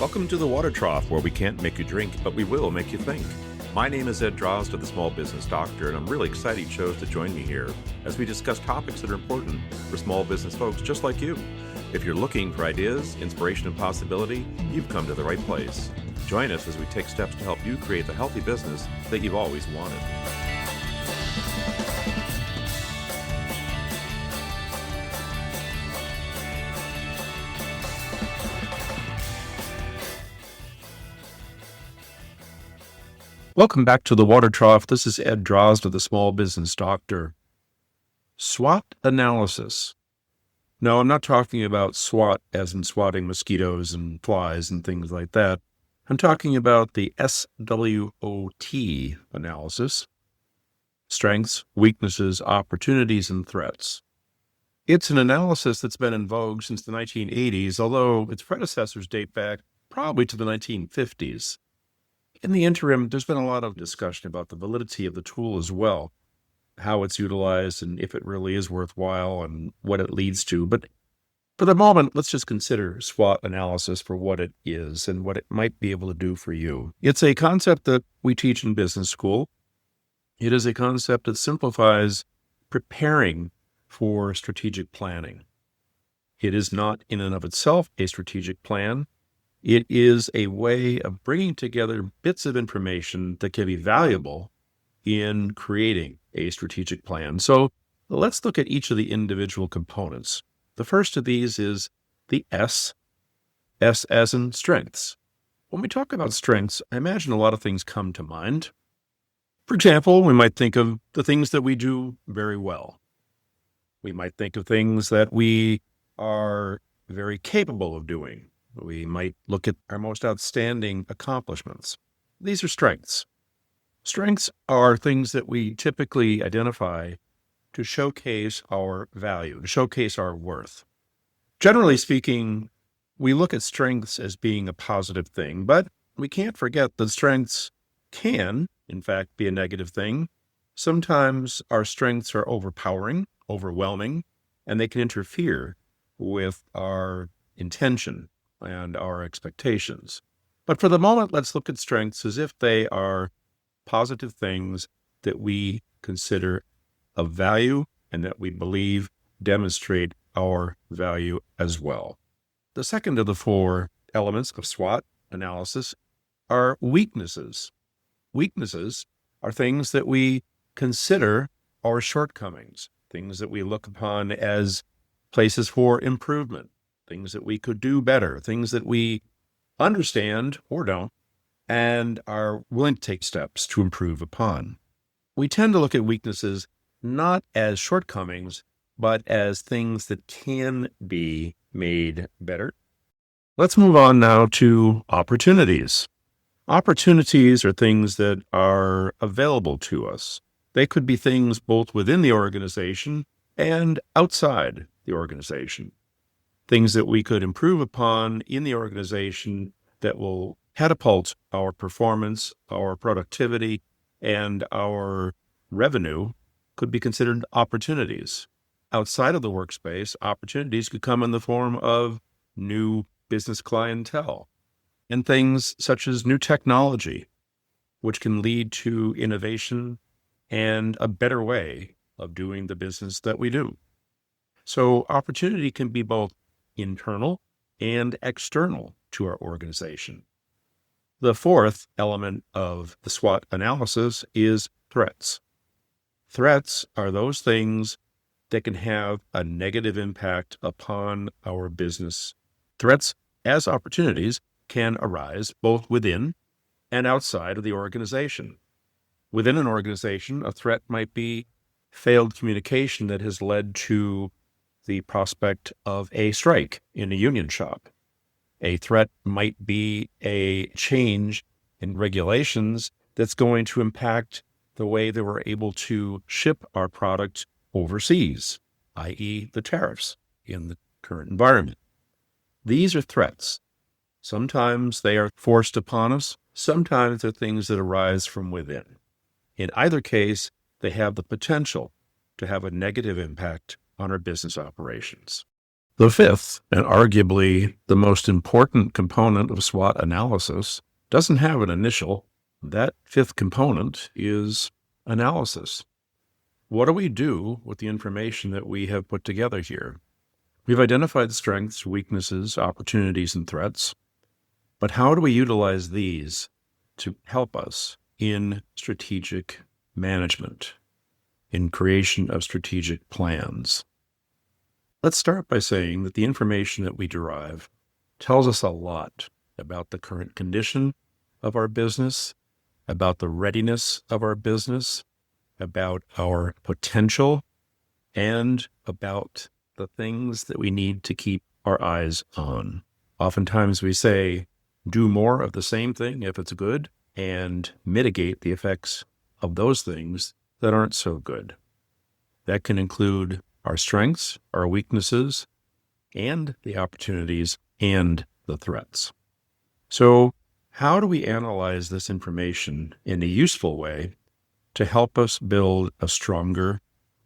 Welcome to the Water Trough, where we can't make you drink, but we will make you think. My name is Ed Drozda, the Small Business Doctor, and I'm really excited you chose to join me here as we discuss topics that are important for small business folks just like you. If you're looking for ideas, inspiration, and possibility, you've come to the right place. Join us as we take steps to help you create the healthy business that you've always wanted. Welcome back to the Water Trough. This is Ed Drozda, the Small Business Doctor. SWOT analysis. No, I'm not talking about SWAT as in swatting mosquitoes and flies and things like that. I'm talking about the SWOT analysis. Strengths, weaknesses, opportunities, and threats. It's an analysis that's been in vogue since the 1980s, although its predecessors date back probably to the 1950s. In the interim, there's been a lot of discussion about the validity of the tool as well, how it's utilized and if it really is worthwhile and what it leads to. But for the moment, let's just consider SWOT analysis for what it is and what it might be able to do for you. It's a concept that we teach in business school. It is a concept that simplifies preparing for strategic planning. It is not in and of itself a strategic plan. It is a way of bringing together bits of information that can be valuable in creating a strategic plan. So let's look at each of the individual components. The first of these is the S as in strengths. When we talk about strengths, I imagine a lot of things come to mind. For example, we might think of the things that we do very well. We might think of things that we are very capable of doing. We might look at our most outstanding accomplishments. These are strengths. Strengths are things that we typically identify to showcase our value, to showcase our worth. Generally speaking, we look at strengths as being a positive thing, but we can't forget that strengths can, in fact, be a negative thing. Sometimes our strengths are overpowering, overwhelming, and they can interfere with our intention and our expectations. But for the moment, let's look at strengths as if they are positive things that we consider of value and that we believe demonstrate our value as well. The second of the four elements of SWOT analysis are weaknesses. Weaknesses are things that we consider our shortcomings, things that we look upon as places for improvement, things that we could do better, things that we understand or don't, and are willing to take steps to improve upon. We tend to look at weaknesses not as shortcomings, but as things that can be made better. Let's move on now to opportunities. Opportunities are things that are available to us. They could be things both within the organization and outside the organization. Things that we could improve upon in the organization that will catapult our performance, our productivity, and our revenue could be considered opportunities. Outside of the workspace, opportunities could come in the form of new business clientele and things such as new technology, which can lead to innovation and a better way of doing the business that we do. So opportunity can be both internal and external to our organization. The fourth element of the SWOT analysis is threats. Threats are those things that can have a negative impact upon our business. Threats, as opportunities, can arise both within and outside of the organization. Within an organization, a threat might be failed communication that has led to the prospect of a strike in a union shop. A threat might be a change in regulations that's going to impact the way that we're able to ship our product overseas, i.e. the tariffs in the current environment. These are threats. Sometimes they are forced upon us. Sometimes they're things that arise from within. In either case, they have the potential to have a negative impact on our business operations. The fifth, and arguably the most important component of SWOT analysis, doesn't have an initial. That fifth component is analysis. What do we do with the information that we have put together here? We've identified strengths, weaknesses, opportunities, and threats. But how do we utilize these to help us in strategic management, in creation of strategic plans? Let's start by saying that the information that we derive tells us a lot about the current condition of our business, about the readiness of our business, about our potential, and about the things that we need to keep our eyes on. Oftentimes we say, do more of the same thing if it's good, and mitigate the effects of those things that aren't so good. That can include our strengths, our weaknesses, and the opportunities and the threats. So how do we analyze this information in a useful way to help us build a stronger,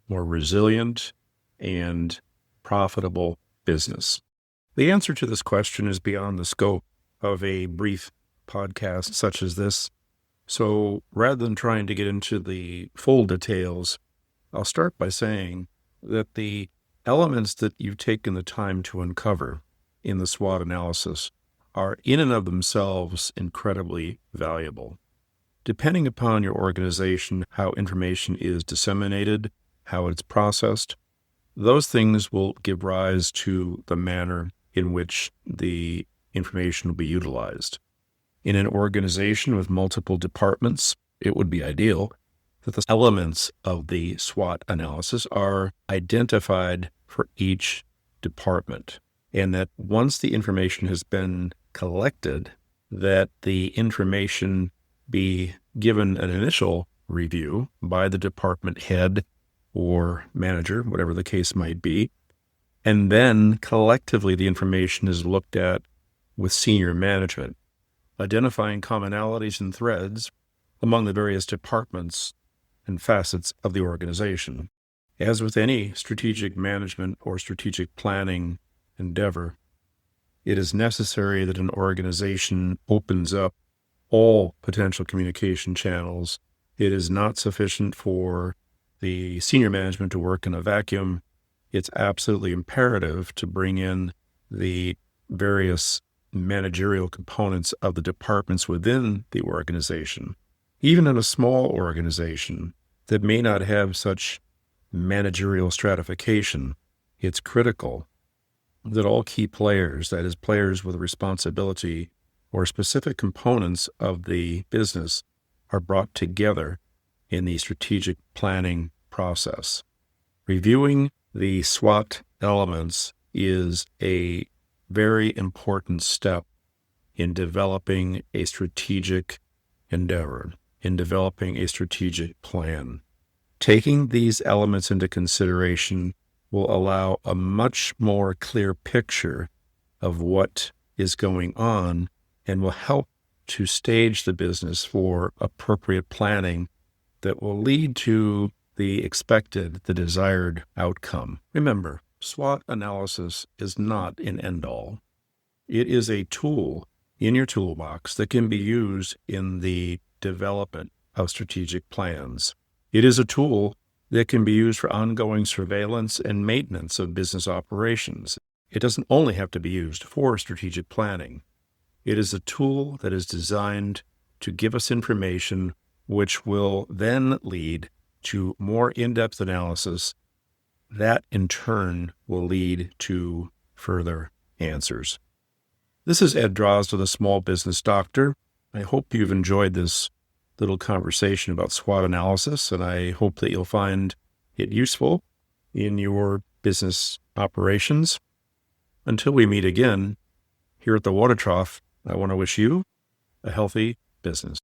more resilient, and profitable business? The answer to this question is beyond the scope of a brief podcast such as this. So rather than trying to get into the full details, I'll start by saying that the elements that you've taken the time to uncover in the SWOT analysis are in and of themselves incredibly valuable. Depending upon your organization, how information is disseminated, how it's processed, those things will give rise to the manner in which the information will be utilized. In an organization with multiple departments, it would be ideal that the elements of the SWOT analysis are identified for each department, and that once the information has been collected, that the information be given an initial review by the department head or manager, whatever the case might be, and then collectively the information is looked at with senior management, identifying commonalities and threads among the various departments and facets of the organization. As with any strategic management or strategic planning endeavor, it is necessary that an organization opens up all potential communication channels. It is not sufficient for the senior management to work in a vacuum. It's absolutely imperative to bring in the various managerial components of the departments within the organization. Even in a small organization that may not have such managerial stratification, it's critical that all key players, that is, players with responsibility or specific components of the business, are brought together in the strategic planning process. Reviewing the SWOT elements is a very important step in developing a strategic endeavor, in developing a strategic plan. Taking these elements into consideration will allow a much more clear picture of what is going on and will help to stage the business for appropriate planning that will lead to the expected, the desired outcome. Remember, SWOT analysis is not an end-all. It is a tool in your toolbox that can be used in the development of strategic plans. It is a tool that can be used for ongoing surveillance and maintenance of business operations. It doesn't only have to be used for strategic planning. It is a tool that is designed to give us information which will then lead to more in-depth analysis. That in turn will lead to further answers. This is Ed Drozda, the Small Business Doctor. I hope you've enjoyed this little conversation about SWOT analysis, and I hope that you'll find it useful in your business operations. Until we meet again here at the Water Trough, I want to wish you a healthy business.